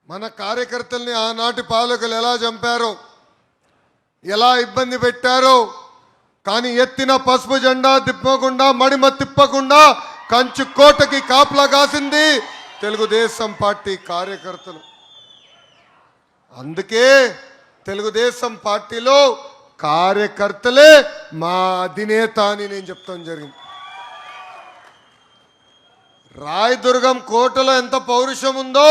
మన కార్యకర్తల్ని ఆనాటి పాలకులు ఎలా చంపారో, ఎలా ఇబ్బంది పెట్టారో, కానీ ఎత్తిన పసుపు జెండా తిప్పకుండా, మడిమ తిప్పకుండా కంచు కోటకి కాపలా కాసింది తెలుగుదేశం పార్టీ కార్యకర్తలు. అందుకే తెలుగుదేశం పార్టీలో కార్యకర్తలే మా అధినేత అని నేను చెప్తాను జరిగింది. రాయదుర్గం కోటలో ఎంత పౌరుషం ఉందో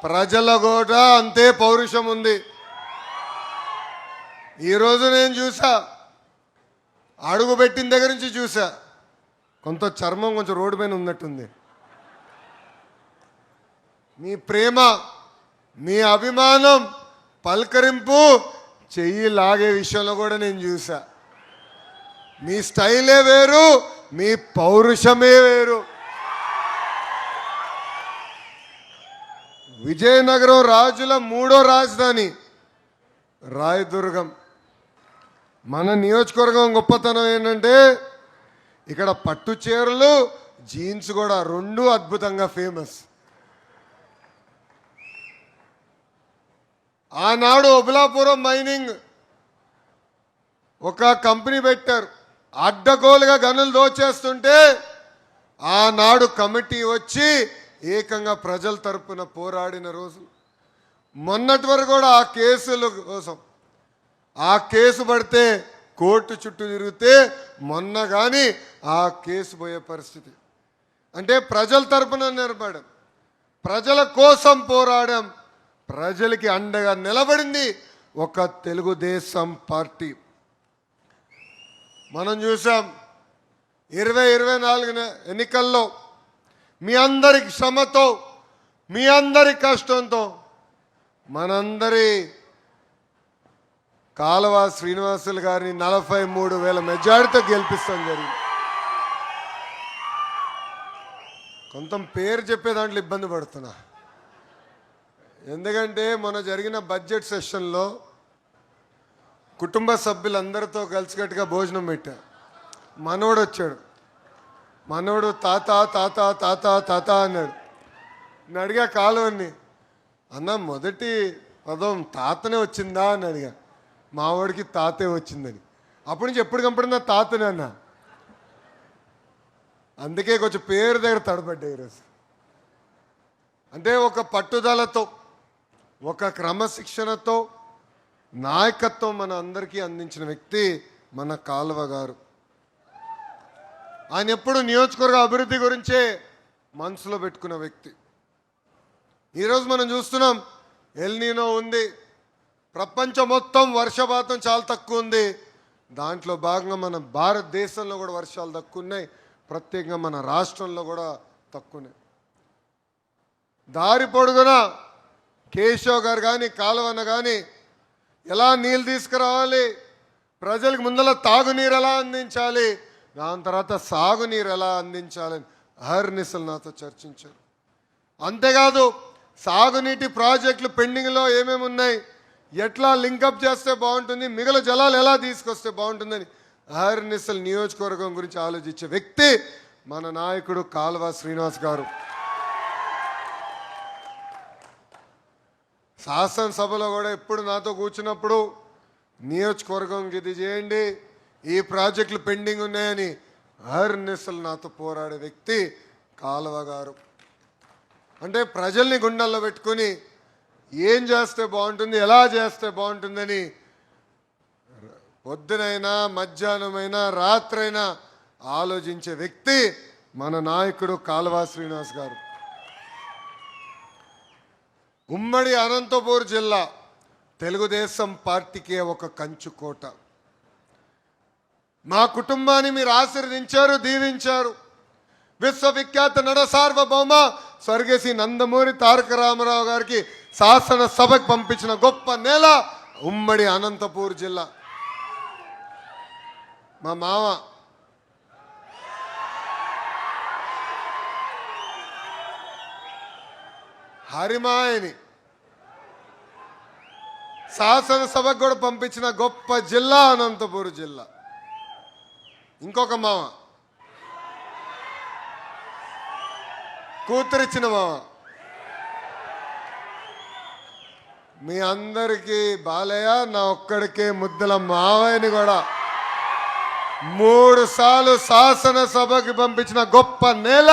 ప్రజల కూడా అంతే పౌరుషం ఉంది. ఈరోజు నేను చూసా, అడుగు పెట్టిన దగ్గర నుంచి చూసా, కొంత చర్మం కొంచెం రోడ్డు పైన ఉన్నట్టుంది. మీ ప్రేమ, మీ అభిమానం, పలకరింపు, చెయ్యి లాగే విషయంలో కూడా నేను చూసా. మీ స్టైలే వేరు, మీ పౌరుషమే వేరు. విజయనగరం రాజుల 3వ రాజధాని రాయదుర్గం. మన నియోజకవర్గం గొప్పతనం ఏంటంటే ఇక్కడ పట్టు చీరలు, జీన్స్ కూడా 2 అద్భుతంగా ఫేమస్. ఆనాడు ఒబులాపురం మైనింగ్ ఒక కంపెనీ పెట్టారు. అడ్డగోలుగా గనులు దోచేస్తుంటే ఆనాడు కమిటీ వచ్చి ఏకంగా ప్రజల తరపున పోరాడిన రోజు. మొన్నటి వరకు కూడా ఆ కేసుల కోసం, ఆ కేసు పడితే కోర్టు చుట్టూ తిరిగితే మొన్న కానీ ఆ కేసు పోయే పరిస్థితి. అంటే ప్రజల తరపున నిలబడాం, ప్రజల కోసం పోరాడాం, ప్రజలకి అండగా నిలబడింది ఒక తెలుగుదేశం పార్టీ. మనం చూసాం 2024 ఎన్నికల్లో మీ అందరి శ్రమతో, మీ అందరి కష్టంతో మనందరి కాలువ శ్రీనివాసులు గారిని 43,000 మెజారిటీతో గెలిపిస్తాం జరిగింది. కొంత పేరు చెప్పే దాంట్లో ఇబ్బంది పడుతున్నా, ఎందుకంటే మొన్న జరిగిన బడ్జెట్ సెషన్లో కుటుంబ సభ్యులందరితో కలిసికట్టుగా భోజనం పెట్టా. మనోడు వచ్చాడు, మనోడు తాత తాత తాత తాత అన్నాడు. నేను అడిగా కాలువని, అన్న మొదటి పదం తాతనే వచ్చిందా అని అడిగా. మావాడికి తాతే వచ్చిందని. అప్పటి నుంచి ఎప్పటికప్పుడు తాతనే అన్న. అందుకే కొంచెం పేరు దగ్గర తడబడ్డా ఈరోజు. అంటే ఒక పట్టుదలతో, ఒక క్రమశిక్షణతో నాయకత్వం మన అందరికీ అందించిన వ్యక్తి మన కాలువ గారు. ఆయన ఎప్పుడు నియోజకవర్గ అభివృద్ధి గురించే మనసులో పెట్టుకున్న వ్యక్తి. ఈరోజు మనం చూస్తున్నాం, ఎల్నీనో ఉంది, ప్రపంచం మొత్తం వర్షపాతం చాలా తక్కువ ఉంది. దాంట్లో భాగంగా మన భారతదేశంలో కూడా వర్షాలు తక్కువ ఉన్నాయి, ప్రత్యేకంగా మన రాష్ట్రంలో కూడా తక్కువనే. దారి పొడుగున కేశవ్ గారు కానీ, కాలువన్న కానీ ఎలా నీళ్ళు తీసుకురావాలి, ప్రజలకు ముందర తాగునీరు ఎలా అందించాలి, దాని తర్వాత సాగునీరు ఎలా అందించాలని అహర్నిశలు నాతో చర్చించారు. అంతేకాదు సాగునీటి ప్రాజెక్టులు పెండింగ్లో ఏమేమి ఉన్నాయి, ఎట్లా లింకప్ చేస్తే బాగుంటుంది, మిగిలిన జలాలు ఎలా తీసుకొస్తే బాగుంటుందని అహర్నిశలు నియోజకవర్గం గురించి ఆలోచించే వ్యక్తి మన నాయకుడు కాలువ శ్రీనివాస్ గారు. శాసనసభలో కూడా ఎప్పుడు నాతో కూర్చున్నప్పుడు నియోజకవర్గం ఇది చేయండి, ఈ ప్రాజెక్టులు పెండింగ్ ఉన్నాయని అహర్నిశలు నాతో పోరాడే వ్యక్తి కాలువ గారు. అంటే ప్రజల్ని గుండెల్లో పెట్టుకొని ఏం చేస్తే బాగుంటుంది, ఎలా చేస్తే బాగుంటుందని పొద్దునైనా, మధ్యాహ్నమైనా, రాత్రైనా ఆలోచించే వ్యక్తి మన నాయకుడు కాలువ శ్రీనివాస్ గారు. ఉమ్మడి అనంతపూర్ జిల్లా తెలుగుదేశం పార్టీకే ఒక కంచుకోట. మా కుటుంబాన్ని మీరు ఆశీర్వదించారు, దీవించారు. విశ్వవిఖ్యాత నట సార్వభౌమ స్వర్గశ్రీ నందమూరి తారక రామారావు గారికి శాసనసభకు పంపించిన గొప్ప నేల ఉమ్మడి అనంతపూర్ జిల్లా. మా మామ హరిమాయని శాసనసభకు కూడా పంపించిన గొప్ప జిల్లా అనంతపూర్ జిల్లా. ఇంకొక మామ కూతురిచ్చిన మామ మీ అందరికీ బాలయ్య నా ఒక్కడికే ముద్దల మావయ్యని కూడా 3 సార్లు శాసనసభకి పంపించిన గొప్ప నేల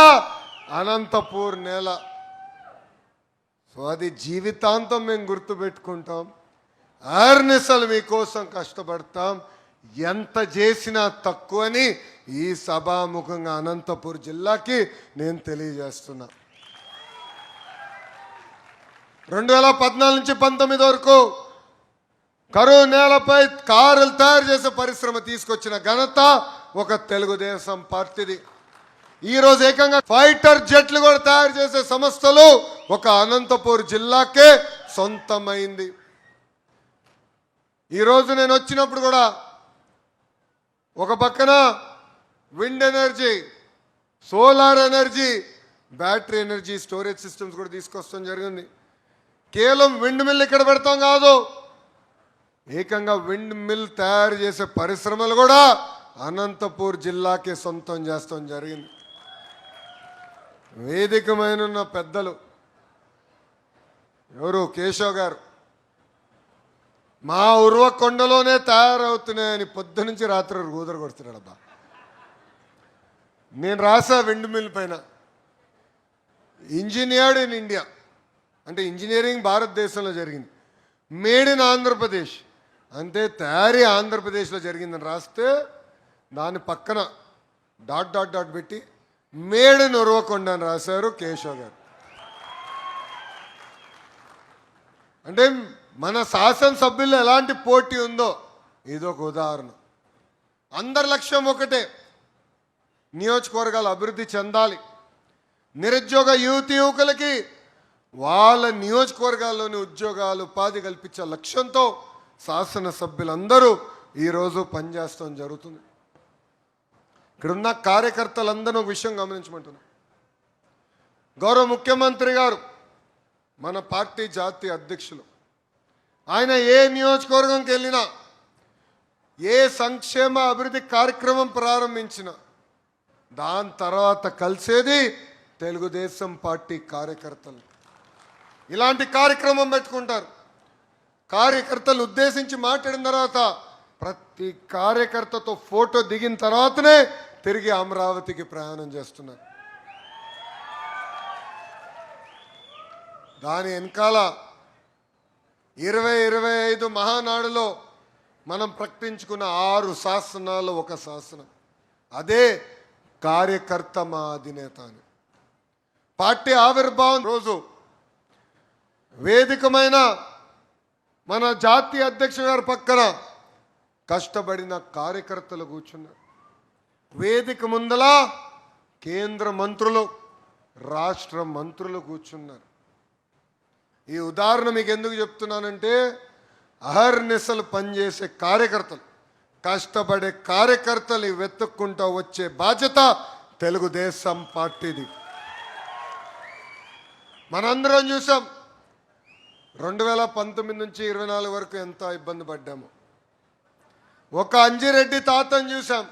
అనంతపూర్ నేల. సో అది జీవితాంతం మేము గుర్తుపెట్టుకుంటాం. అర్నిసలు మీకోసం కష్టపడతాం. ఎంత చేసినా తక్కువని ఈ సభాముఖంగా అనంతపూర్ జిల్లాకి నేను తెలియజేస్తున్నా. 2014 నుంచి 19 వరకు కరువు నేలపై కారులు తయారు చేసే పరిశ్రమ తీసుకొచ్చిన ఘనత ఒక తెలుగుదేశం పార్టీది. ఈరోజు ఏకంగా ఫైటర్ జెట్లు కూడా తయారు చేసే సంస్థలు ఒక అనంతపూర్ జిల్లాకే సొంతమైంది. ఈరోజు నేను వచ్చినప్పుడు కూడా ఒక పక్కన wind energy, solar energy, battery energy storage systems కూడా తీసుకొస్తాం జరిగింది. కేవలం విండ్ మిల్ ఇక్కడ పెడతాం కాదు, ఏకంగా విండ్ మిల్ తయారు చేసే పరిశ్రమలు కూడా అనంతపూర్ జిల్లాకే సొంతం చేస్తాం జరిగింది. వేదికమైన పెద్దలు ఎవరు కేశవ్ గారు మా ఉర్వకొండలోనే తయారవుతున్నాయని పొద్దు నుంచి రాత్రి ఊదర కొడుతున్నాడు. అబ్బా నేను రాసా విండ్ మిల్ పైన ఇంజనీర్డ్ ఇన్ ఇండియా, అంటే ఇంజనీరింగ్ భారతదేశంలో జరిగింది, మేడ్ ఇన్ ఆంధ్రప్రదేశ్ అంటే తయారీ ఆంధ్రప్రదేశ్లో జరిగిందని రాస్తే దాని పక్కన డాట్ డాట్ డాట్ పెట్టి మేడ్ ఇన్ ఉర్వకొండ అని రాశారు కేశవ్ గారు. అంటే మన శాసనసభ్యుల్లో ఎలాంటి పోటీ ఉందో ఇదొక ఉదాహరణ. అందరి లక్ష్యం ఒకటే, నియోజకవర్గాలు అభివృద్ధి చెందాలి. నిరుద్యోగ యువకులకి వాళ్ళ నియోజకవర్గాల్లోని ఉద్యోగాలు, ఉపాధి కల్పించే లక్ష్యంతో శాసనసభ్యులందరూ ఈరోజు పనిచేస్తాం జరుగుతుంది. ఇక్కడున్న కార్యకర్తలందరూ ఒక విషయం గమనించమంటున్నారు. గౌరవ ముఖ్యమంత్రి గారు మన పార్టీ జాతీయ అధ్యక్షులు, ఆయన ఏ నియోజకవర్గంకి వెళ్ళినా, ఏ సంక్షేమ అభివృద్ధి కార్యక్రమం ప్రారంభించినా దాని తర్వాత కలిసేది తెలుగుదేశం పార్టీ కార్యకర్తలు. ఇలాంటి కార్యక్రమం పెట్టుకుంటారు. కార్యకర్తలు ఉద్దేశించి మాట్లాడిన తర్వాత ప్రతి కార్యకర్తతో ఫోటో దిగిన తర్వాతనే తిరిగి అమరావతికి ప్రయాణం చేస్తున్నారు. దాని వెనకాల 2025 మహానాడులో మనం ప్రకటించుకున్న 6 శాసనాలు ఒక శాసనం, అదే కార్యకర్త మా అధినేత అని. పార్టీ ఆవిర్భావం రోజు వేదికమైన మన జాతీయ అధ్యక్షుడు గారి పక్కన కష్టపడిన కార్యకర్తలు కూర్చున్నారు. వేదిక ముందల కేంద్ర మంత్రులు, రాష్ట్ర మంత్రులు కూర్చున్నారు. ఈ ఉదాహరణ మీకు ఎందుకు చెప్తున్నానంటే అహర్నిశలు పనిచేసే కార్యకర్తలు, కష్టపడే కార్యకర్తలు వెతుక్కుంటూ వచ్చే బాధ్యత తెలుగుదేశం పార్టీది. మనందరం చూసాం 2019 నుంచి 24 వరకు ఎంత ఇబ్బంది పడ్డాము. ఒక అంజిరెడ్డి తాతని చూసాం,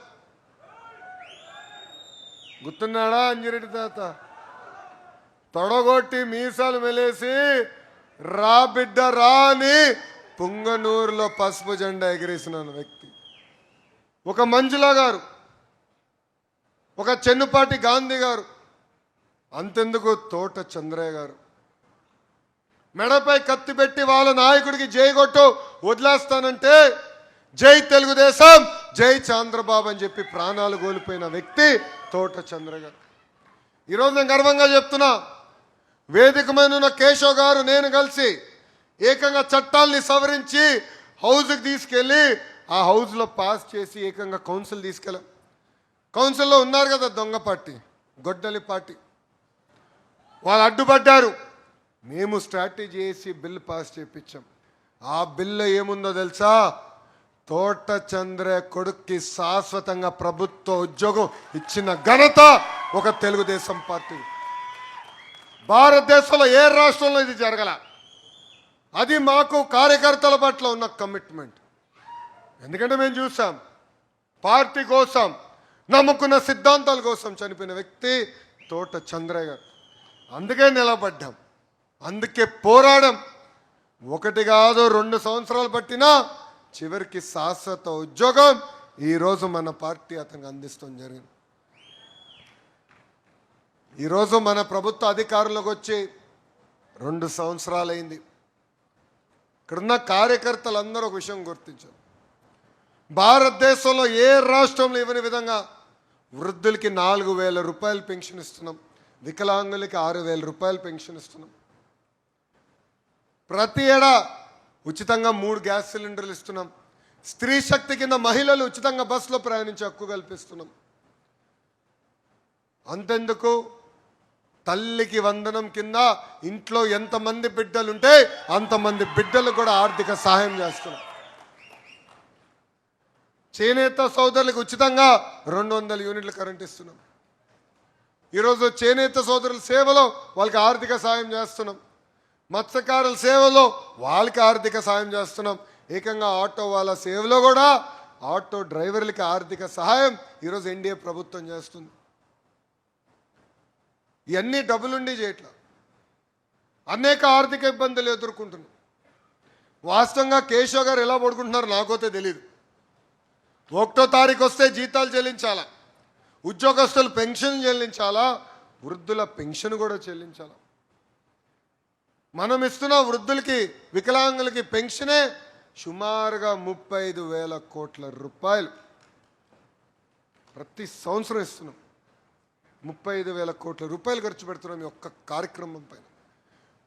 గుర్తున్నాడా? అంజిరెడ్డి తాత తొడగొట్టి మీసాలు మెలేసి రా బిడ్డ రా అని పుంగనూరులో పసుపు జెండా ఎగిరేసిన వ్యక్తి. ఒక మంజుల గారు, ఒక చెన్నుపాటి గాంధీ గారు, అంతెందుకు తోట చంద్రయ్య గారు మెడపై కత్తి పెట్టి వాళ్ళ నాయకుడికి జై కొట్టు వదిలేస్తానంటే జై తెలుగుదేశం, జై చంద్రబాబు అని చెప్పి ప్రాణాలు కోల్పోయిన వ్యక్తి తోట చంద్ర గారు. ఈరోజు నేను గర్వంగా చెప్తున్నా, వేదిక మీద ఉన్న కేశవ్ గారు నేను కలిసి ఏకంగా చట్టాల్ని సవరించి హౌస్కి తీసుకెళ్ళి ఆ హౌస్లో పాస్ చేసి ఏకంగా కౌన్సిల్ తీసుకెళ్ళాం. కౌన్సిల్లో ఉన్నారు కదా దొంగ పార్టీ, గొడ్డలి పార్టీ, వాళ్ళు అడ్డుపడ్డారు. మేము స్ట్రాటజీ చేసి బిల్ పాస్ చేయించాం. ఆ బిల్లు ఏముందో తెలుసా? తోట చంద్ర కొడుక్కి శాశ్వతంగా ప్రభుత్వ ఉద్యోగం ఇచ్చిన ఘనత ఒక తెలుగుదేశం పార్టీ. భారతదేశంలో ఏ రాష్ట్రంలో ఇది జరగల. అది మాకు కార్యకర్తల పట్ల ఉన్న కమిట్మెంట్. ఎందుకంటే మేము చూసాం, పార్టీ కోసం నమ్ముకున్న సిద్ధాంతాల కోసం చనిపోయిన వ్యక్తి తోట చంద్రయ్య గారు. అందుకే నిలబడ్డాం, అందుకే పోరాడం. ఒకటి కాదు 2 సంవత్సరాలు పట్టినా చివరికి శాశ్వత ఉద్యోగం ఈరోజు మన పార్టీ అతనికి అందిస్తాం జరిగింది. ఈరోజు మన ప్రభుత్వ అధికారంలోకి వచ్చి 2 సంవత్సరాలైంది. ఇక్కడున్న కార్యకర్తలందరూ ఒక విషయం గుర్తించారు. భారతదేశంలో ఏ రాష్ట్రంలో ఇవ్వని విధంగా వృద్ధులకి 4,000 రూపాయలు పెన్షన్ ఇస్తున్నాం, వికలాంగులకి 6,000 రూపాయలు పెన్షన్ ఇస్తున్నాం. ప్రతి ఏడా ఉచితంగా 3 గ్యాస్ సిలిండర్లు ఇస్తున్నాం. స్త్రీ శక్తి కింద మహిళలు ఉచితంగా బస్సులో ప్రయాణించే హక్కు కల్పిస్తున్నాం. అంతెందుకు, తల్లికి వందనం కింద ఇంట్లో ఎంతమంది బిడ్డలుంటే అంతమంది బిడ్డలు కూడా ఆర్థిక సహాయం చేస్తున్నాం. చేనేత సోదరులకు ఉచితంగా 200 యూనిట్ల కరెంట్ ఇస్తున్నాం. ఈరోజు చేనేత సోదరుల సేవలో వాళ్ళకి ఆర్థిక సాయం చేస్తున్నాం. మత్స్యకారుల సేవలో వాళ్ళకి ఆర్థిక సాయం చేస్తున్నాం. ఏకంగా ఆటో వాళ్ళ సేవలో కూడా ఆటో డ్రైవర్లకి ఆర్థిక సహాయం ఈరోజు ఎన్డీఏ ప్రభుత్వం చేస్తుంది. ఇవన్నీ డబ్బులుండి చేయట్లా, అనేక ఆర్థిక ఇబ్బందులు ఎదుర్కొంటున్నాం. వాస్తవంగా కేశవ్ గారు ఎలా పడుకుంటున్నారు నాకైతే తెలియదు. 1వ తారీఖు వస్తే జీతాలు చెల్లించాలా, ఉద్యోగస్తులు పెన్షన్ చెల్లించాలా, వృద్ధుల పెన్షన్ కూడా చెల్లించాలా. మనం ఇస్తున్న వృద్ధులకి వికలాంగులకి పెన్షనే సుమారుగా 35,000 కోట్ల రూపాయలు ప్రతి సంవత్సరం ఇస్తున్నాం. 35,000 కోట్ల రూపాయలు ఖర్చు పెడుతున్నాం ఈ ఒక్క కార్యక్రమం పైన.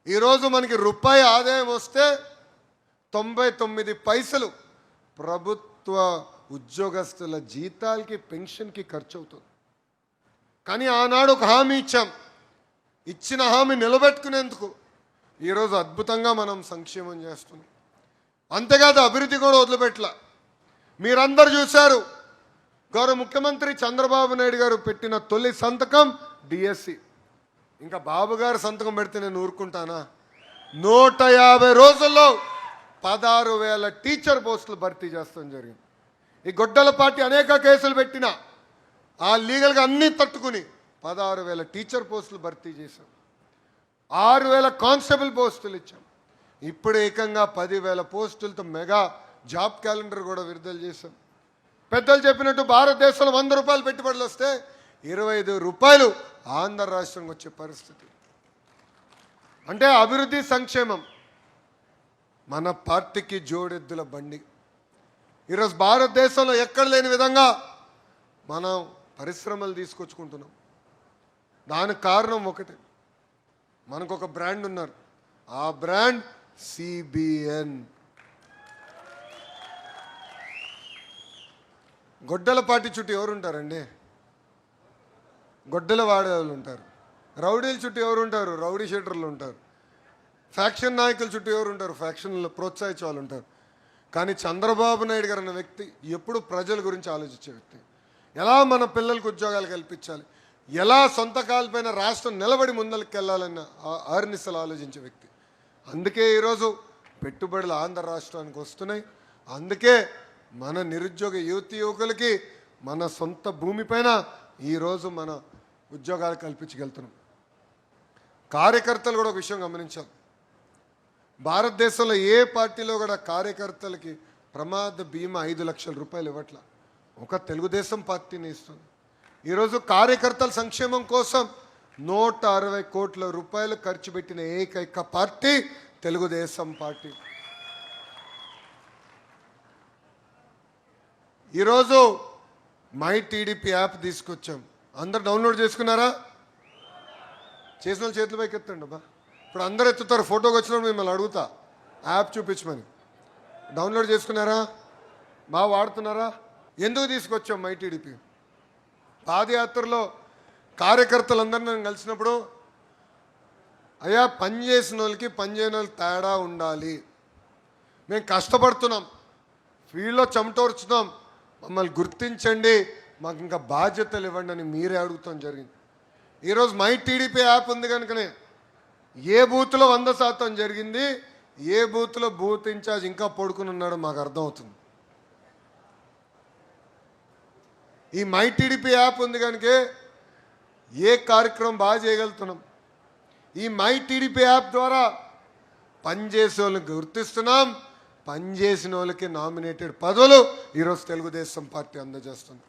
ఈరోజు మనకి రూపాయి ఆదాయం వస్తే 99 పైసలు ప్రభుత్వ ఉద్యోగస్తుల జీతాలకి పెన్షన్కి ఖర్చు అవుతుంది. కానీ ఆనాడు ఒక హామీ ఇచ్చాం, ఇచ్చిన హామీ నిలబెట్టుకునేందుకు ఈరోజు అద్భుతంగా మనం సంక్షేమం చేస్తున్నాం. అంతేకాదు అభివృద్ధి కూడా వదిలిపెట్టల. మీరందరూ చూశారు, గౌరవ ముఖ్యమంత్రి చంద్రబాబు నాయుడు గారు పెట్టిన తొలి సంతకం డిఎస్సి. ఇంకా బాబు గారు సంతకం పెడితే నేను ఊరుకుంటానా? 150 రోజుల్లో 16,000 టీచర్ పోస్టులు భర్తీ చేస్తాం జరిగింది. ఈ గొడ్డల పార్టీ అనేక కేసులు పెట్టినా ఆ లీగల్గా అన్నీ తట్టుకుని 16,000 టీచర్ పోస్టులు భర్తీ చేశాం. 6,000 కానిస్టేబుల్ పోస్టులు ఇచ్చాం. ఇప్పుడు ఏకంగా 10,000 పోస్టులతో మెగా జాబ్ క్యాలెండర్ కూడా విడుదల చేశాం. పెద్దలు చెప్పినట్టు భారతదేశంలో 100 రూపాయలు పెట్టుబడులు వస్తే 25 రూపాయలు ఆంధ్ర రాష్ట్రంకి వచ్చే పరిస్థితి. అంటే అభివృద్ధి సంక్షేమం మన పార్టీకి జోడెద్దుల బండి. ఈరోజు భారతదేశంలో ఎక్కడ లేని విధంగా మనం పరిశ్రమలు తీసుకొచ్చుకుంటున్నాం. దానికి కారణం ఒకటి, మనకు ఒక బ్రాండ్ ఉన్నారు, ఆ బ్రాండ్ సిబిఎన్. గొడ్డల పార్టీ చుట్టూ ఎవరు ఉంటారండి? గొడ్డల వాడేవాళ్ళు ఉంటారు. రౌడీల చుట్టూ ఎవరు ఉంటారు? రౌడీ షీటర్లు ఉంటారు. ఫ్యాక్షన్ నాయకుల చుట్టూ ఎవరు ఉంటారు? ఫ్యాక్షన్లు ప్రోత్సహించే వాళ్ళు ఉంటారు. కానీ చంద్రబాబు నాయుడు గారు అన్న వ్యక్తి ఎప్పుడు ప్రజల గురించి ఆలోచించే వ్యక్తి. ఎలా మన పిల్లలకు ఉద్యోగాలు కల్పించాలి, ఎలా సొంత కాలిపైన రాష్ట్రం నిలబడి ముందరికి వెళ్ళాలన్న ఆర్నిసలు ఆలోచించే వ్యక్తి. అందుకే ఈరోజు పెట్టుబడులు ఆంధ్ర రాష్ట్రానికి వస్తున్నాయి. అందుకే మన నిరుద్యోగ యువకులకి మన సొంత భూమిపైన ఈరోజు మన ఉద్యోగాలు కల్పించగలుగుతున్నాం. కార్యకర్తలు కూడా ఒక విషయం గమనించాలి, భారతదేశంలో ఏ పార్టీలో కూడా కార్యకర్తలకి ప్రమాద బీమా 5 లక్షల రూపాయలు ఇవ్వట్ల. ఒక తెలుగుదేశం పార్టీని ఇస్తుంది. ఈరోజు కార్యకర్తల సంక్షేమం కోసం 160 కోట్ల రూపాయలు ఖర్చు పెట్టిన ఏకైక పార్టీ తెలుగుదేశం పార్టీ. ఈరోజు మై టీడీపీ యాప్ తీసుకొచ్చాం. అందరు డౌన్లోడ్ చేసుకున్నారా? చేసిన వాళ్ళు చేతుల పైకి ఎత్తండి అబ్బా. ఇప్పుడు అందరు ఎత్తుతారు. ఫోటోకి వచ్చినప్పుడు మిమ్మల్ని అడుగుతా, యాప్ చూపించమని. డౌన్లోడ్ చేసుకున్నారా? బాగా వాడుతున్నారా? ఎందుకు తీసుకొచ్చాం మై టీడీపీ? పాదయాత్రలో కార్యకర్తలందరినీ నేను కలిసినప్పుడు, అయ్యా పని చేసిన వాళ్ళకి పని చేయని వాళ్ళకి తేడా ఉండాలి, మేము కష్టపడుతున్నాం, ఫీల్డ్లో చెమటోర్చుతాం, మమ్మల్ని గుర్తించండి, మాకు ఇంకా బాధ్యతలు ఇవ్వండి అని మీరే అడుగుతాం జరిగింది. ఈరోజు మై టీడీపీ యాప్ ఉంది కనుకనే ఏ బూత్లో 100% జరిగింది, ఏ బూత్లో బూత్ ఇన్ఛార్జ్ ఇంకా పడుకుని ఉన్నాడో మాకు అర్థమవుతుంది. ఈ మై టీడీపీ యాప్ ఉంది కనుక ఏ కార్యక్రమం బాగా చేయగలుగుతున్నాం. ఈ మై టీడీపీ యాప్ ద్వారా పనిచేసే వాళ్ళని గుర్తిస్తున్నాం. పనిచేసిన వాళ్ళకి నామినేటెడ్ పదవులు ఈరోజు తెలుగుదేశం పార్టీ అందజేస్తుంది.